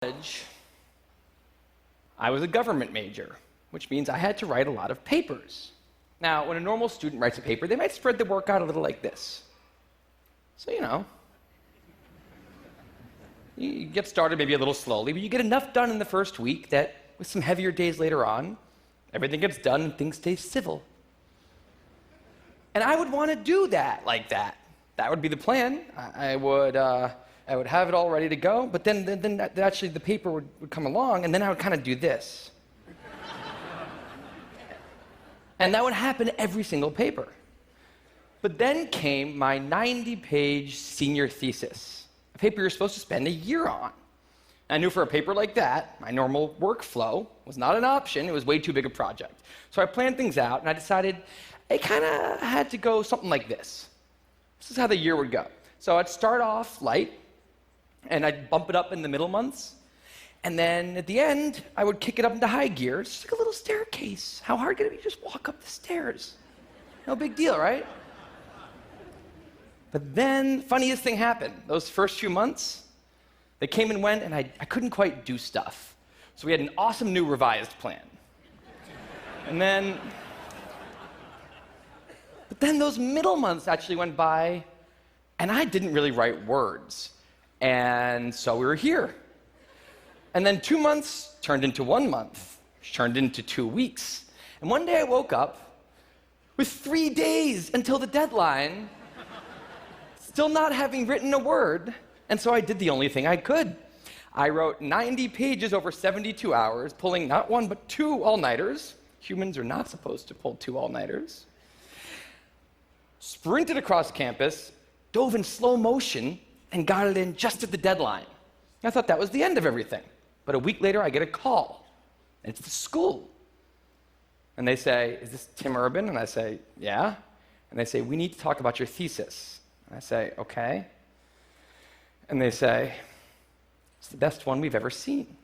college, I was a government major, which means I had to write a lot of papers. Now, when a normal student writes a paper, they might spread the work out a little like this. So, you get started maybe a little slowly, but you get enough done in the first week that with some heavier days later on, everything gets done and things stay civil. And I would want to do that like that. That would be the plan. I would have it all ready to go, but then actually the paper would come along, and then I would kind of do this. And that would happen every single paper. But then came my 90-page senior thesis, a paper you're supposed to spend a year on. I knew for a paper like that, my normal workflow was not an option. It was way too big a project. So I planned things out, and I decided I kind of had to go something like this. This is how the year would go. So I'd start off light, and I'd bump it up in the middle months. And then at the end, I would kick it up into high gear. It's just like a little staircase. How hard could it be to just walk up the stairs? No big deal, right? But then, funniest thing happened. Those first few months, they came and went, and I couldn't quite do stuff. So we had an awesome new revised plan. But then those middle months actually went by, and I didn't really write words. And so we were here. And then 2 months turned into 1 month, which turned into 2 weeks. And one day I woke up with 3 days until the deadline, still not having written a word, and so I did the only thing I could. I wrote 90 pages over 72 hours, pulling not one but 2 all-nighters. Humans are not supposed to pull 2 all-nighters. Sprinted across campus, dove in slow motion, and got it in just at the deadline. I thought that was the end of everything. But a week later, I get a call. And it's the school. And they say, "Is this Tim Urban?" And I say, "Yeah." And they say, "We need to talk about your thesis." And I say, "Okay." And they say, "It's the best one we've ever seen."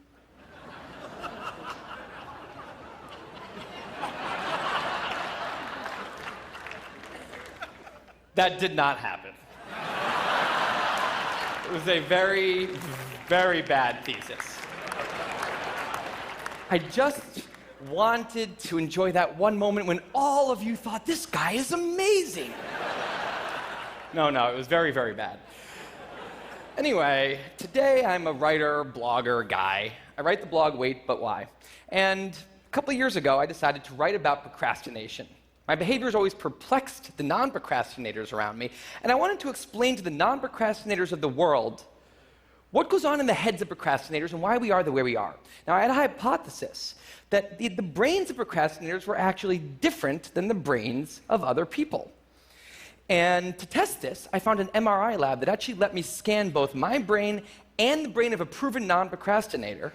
That did not happen. It was a very, very bad thesis. I just wanted to enjoy that one moment when all of you thought, "This guy is amazing." No, it was very, very bad. Anyway, today I'm a writer, blogger guy. I write the blog Wait, But Why? And a couple of years ago, I decided to write about procrastination. My behavior has always perplexed the non-procrastinators around me, and I wanted to explain to the non-procrastinators of the world what goes on in the heads of procrastinators and why we are the way we are. Now, I had a hypothesis that the brains of procrastinators were actually different than the brains of other people. And to test this, I found an MRI lab that actually let me scan both my brain and the brain of a proven non-procrastinator,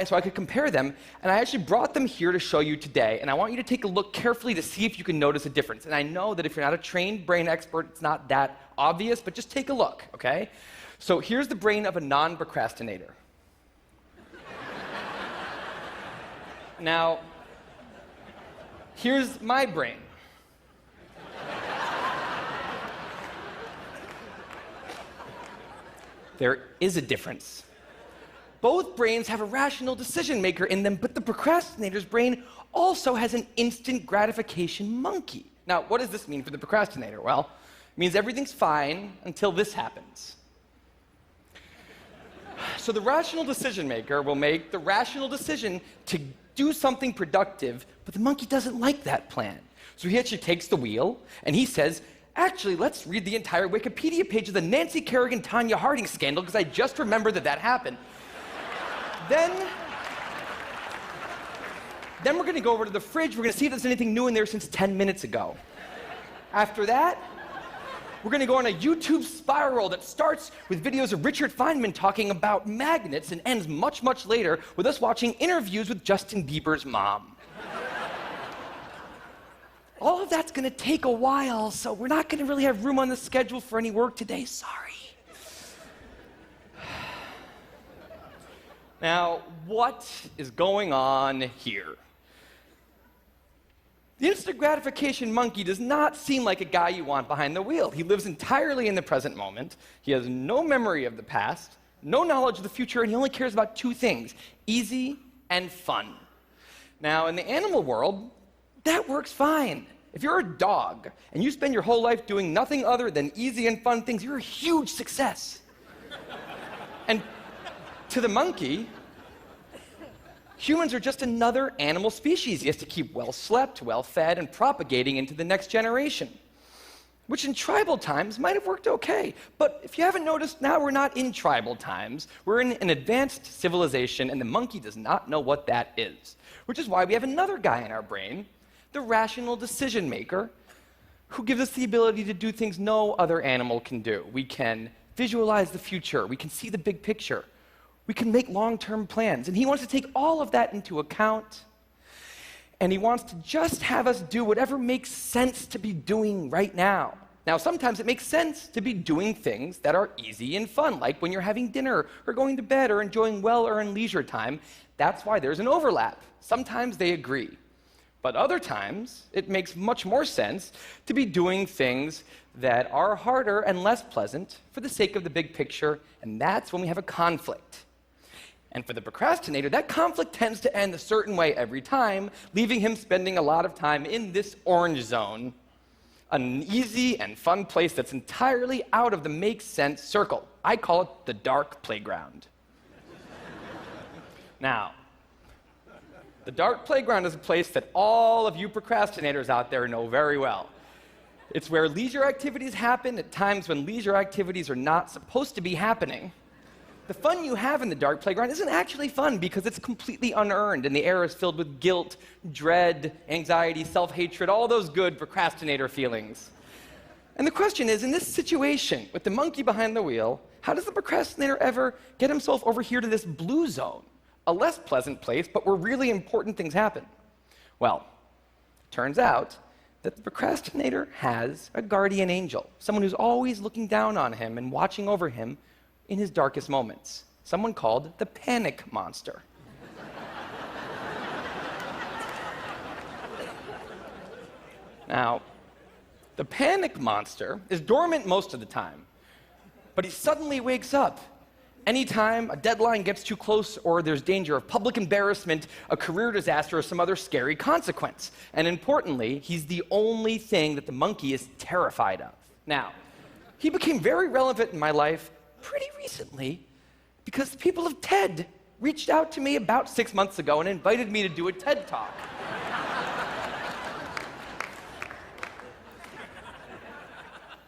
so I could compare them, and I actually brought them here to show you today, and I want you to take a look carefully to see if you can notice a difference. And I know that if you're not a trained brain expert, it's not that obvious, but just take a look, okay? So here's the brain of a non-procrastinator. Now, here's my brain. There is a difference. Both brains have a rational decision maker in them, but the procrastinator's brain also has an instant gratification monkey. Now, what does this mean for the procrastinator? Well, it means everything's fine until this happens. So the rational decision maker will make the rational decision to do something productive, but the monkey doesn't like that plan. So he actually takes the wheel, and he says, "Actually, let's read the entire Wikipedia page of the Nancy Kerrigan-Tanya Harding scandal, because I just remembered that happened." Then we're going to go over to the fridge. We're going to see if there's anything new in there since 10 minutes ago. After that, we're going to go on a YouTube spiral that starts with videos of Richard Feynman talking about magnets and ends much, much later with us watching interviews with Justin Bieber's mom. All of that's going to take a while, so we're not going to really have room on the schedule for any work today. Sorry. Now, what is going on here? The instant gratification monkey does not seem like a guy you want behind the wheel. He lives entirely in the present moment. He has no memory of the past, no knowledge of the future, and he only cares about two things: easy and fun. Now, in the animal world, that works fine. If you're a dog and you spend your whole life doing nothing other than easy and fun things, you're a huge success. And to the monkey, humans are just another animal species he has to keep well slept, well fed, and propagating into the next generation, which in tribal times might have worked okay. But if you haven't noticed, now we're not in tribal times. We're in an advanced civilization, and the monkey does not know what that is, which is why we have another guy in our brain, the rational decision maker, who gives us the ability to do things no other animal can do. We can visualize the future. We can see the big picture. We can make long-term plans. And he wants to take all of that into account, and he wants to just have us do whatever makes sense to be doing right now. Now, sometimes it makes sense to be doing things that are easy and fun, like when you're having dinner or going to bed or enjoying well-earned leisure time. That's why there's an overlap. Sometimes they agree. But other times, it makes much more sense to be doing things that are harder and less pleasant for the sake of the big picture, and that's when we have a conflict. And for the procrastinator, that conflict tends to end a certain way every time, leaving him spending a lot of time in this orange zone, an easy and fun place that's entirely out of the makes sense circle. I call it the dark playground. Now, the dark playground is a place that all of you procrastinators out there know very well. It's where leisure activities happen at times when leisure activities are not supposed to be happening. The fun you have in the dark playground isn't actually fun because it's completely unearned, and the air is filled with guilt, dread, anxiety, self-hatred, all those good procrastinator feelings. And the question is, in this situation, with the monkey behind the wheel, how does the procrastinator ever get himself over here to this blue zone? A less pleasant place, but where really important things happen. Well, turns out that the procrastinator has a guardian angel, someone who's always looking down on him and watching over him in his darkest moments, someone called the panic monster. Now, the panic monster is dormant most of the time, but he suddenly wakes up anytime a deadline gets too close or there's danger of public embarrassment, a career disaster, or some other scary consequence. And importantly, he's the only thing that the monkey is terrified of. Now, he became very relevant in my life pretty recently because the people of TED reached out to me about 6 months ago and invited me to do a TED Talk.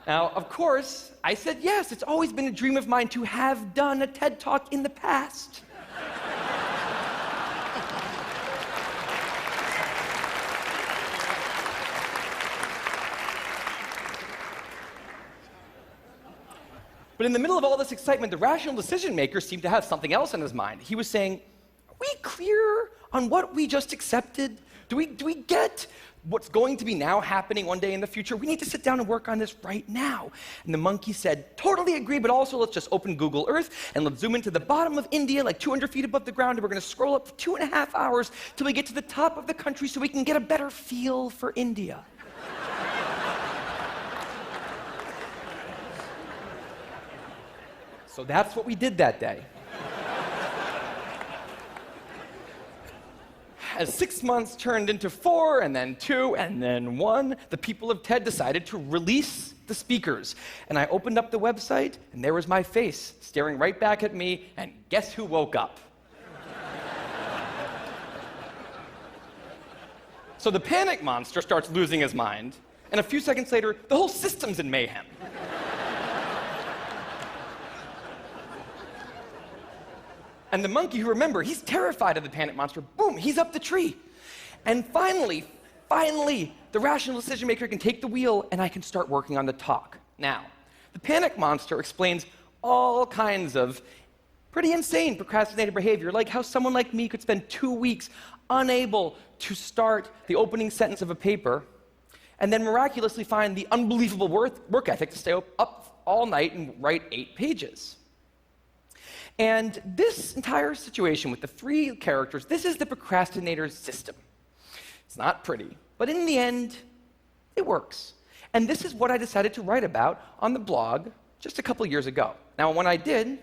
Now, of course, I said yes. It's always been a dream of mine to have done a TED Talk in the past. But in the middle of all this excitement, the rational decision maker seemed to have something else on his mind. He was saying, are we clear on what we just accepted? Do we get what's going to be now happening one day in the future? We need to sit down and work on this right now. And the monkey said, totally agree, but also let's just open Google Earth and let's zoom into the bottom of India, like 200 feet above the ground, and we're going to scroll up for 2.5 hours till we get to the top of the country so we can get a better feel for India. So that's what we did that day. As 6 months turned into 4, and then 2, and then 1, the people of TED decided to release the speakers. And I opened up the website, and there was my face staring right back at me, and guess who woke up? So the panic monster starts losing his mind, and a few seconds later, the whole system's in mayhem. And the monkey, who, remember, he's terrified of the panic monster, boom, he's up the tree. And finally, the rational decision maker can take the wheel and I can start working on the talk. Now, the panic monster explains all kinds of pretty insane procrastinator behavior, like how someone like me could spend 2 weeks unable to start the opening sentence of a paper and then miraculously find the unbelievable work ethic to stay up all night and write 8 pages. And this entire situation with the 3 characters, this is the procrastinator's system. It's not pretty, but in the end, it works. And this is what I decided to write about on the blog just a couple years ago. Now, when I did,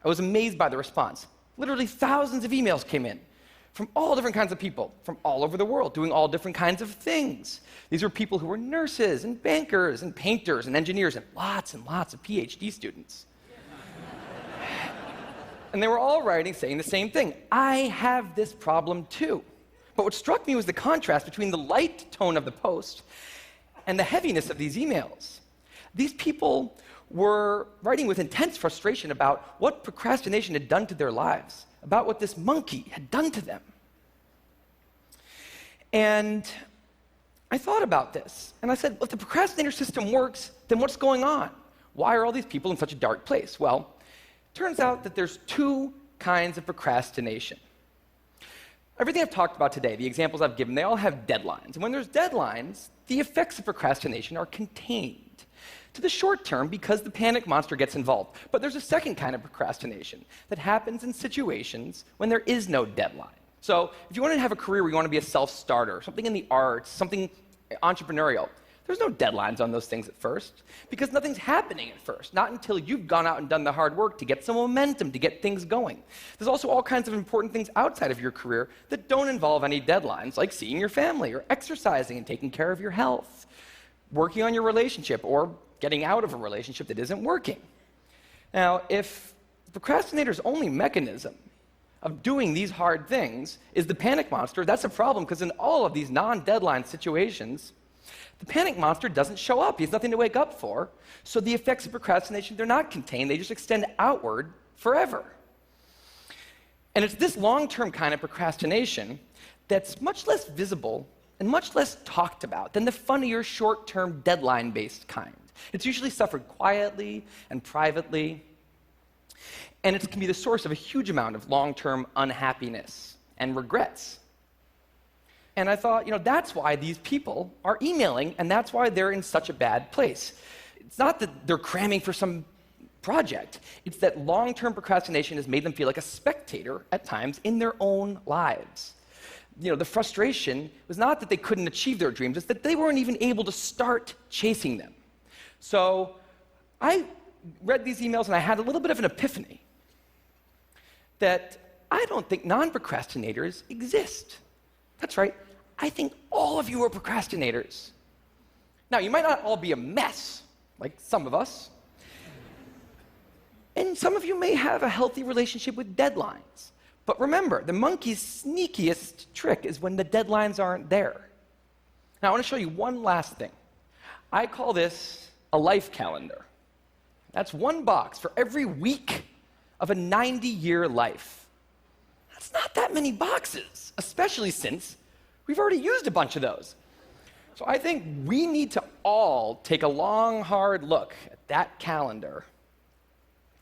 I was amazed by the response. Literally thousands of emails came in from all different kinds of people, from all over the world, doing all different kinds of things. These were people who were nurses and bankers and painters and engineers and lots of PhD students. And they were all writing saying the same thing. I have this problem too. But what struck me was the contrast between the light tone of the post and the heaviness of these emails. These people were writing with intense frustration about what procrastination had done to their lives, about what this monkey had done to them. And I thought about this, and I said, well, if the procrastinator system works, then what's going on? Why are all these people in such a dark place? Well, it turns out that there's two kinds of procrastination. Everything I've talked about today, the examples I've given, they all have deadlines. And when there's deadlines, the effects of procrastination are contained to the short term because the panic monster gets involved. But there's a second kind of procrastination that happens in situations when there is no deadline. So if you want to have a career where you want to be a self-starter, something in the arts, something entrepreneurial, there's no deadlines on those things at first because nothing's happening at first, not until you've gone out and done the hard work to get some momentum, to get things going. There's also all kinds of important things outside of your career that don't involve any deadlines, like seeing your family or exercising and taking care of your health, working on your relationship or getting out of a relationship that isn't working. Now, if the procrastinator's only mechanism of doing these hard things is the panic monster, that's a problem because in all of these non-deadline situations, the panic monster doesn't show up. He has nothing to wake up for. So the effects of procrastination, they're not contained. They just extend outward forever. And it's this long-term kind of procrastination that's much less visible and much less talked about than the funnier, short-term, deadline-based kind. It's usually suffered quietly and privately, and it can be the source of a huge amount of long-term unhappiness and regrets. And I thought, that's why these people are emailing, and that's why they're in such a bad place. It's not that they're cramming for some project. It's that long-term procrastination has made them feel like a spectator at times in their own lives. The frustration was not that they couldn't achieve their dreams, it's that they weren't even able to start chasing them. So I read these emails and I had a little bit of an epiphany that I don't think non-procrastinators exist. That's right. I think all of you are procrastinators. Now, you might not all be a mess, like some of us. And some of you may have a healthy relationship with deadlines. But remember, the monkey's sneakiest trick is when the deadlines aren't there. Now, I want to show you one last thing. I call this a life calendar. That's one box for every week of a 90-year life. That's not that many boxes, especially since we've already used a bunch of those. So I think we need to all take a long, hard look at that calendar.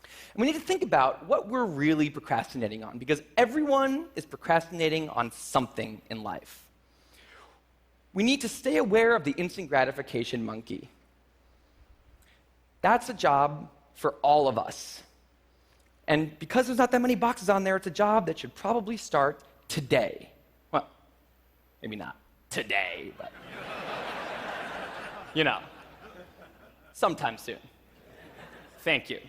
And we need to think about what we're really procrastinating on, because everyone is procrastinating on something in life. We need to stay aware of the instant gratification monkey. That's a job for all of us. And because there's not that many boxes on there, it's a job that should probably start today. Well, maybe not today, but sometime soon. Thank you.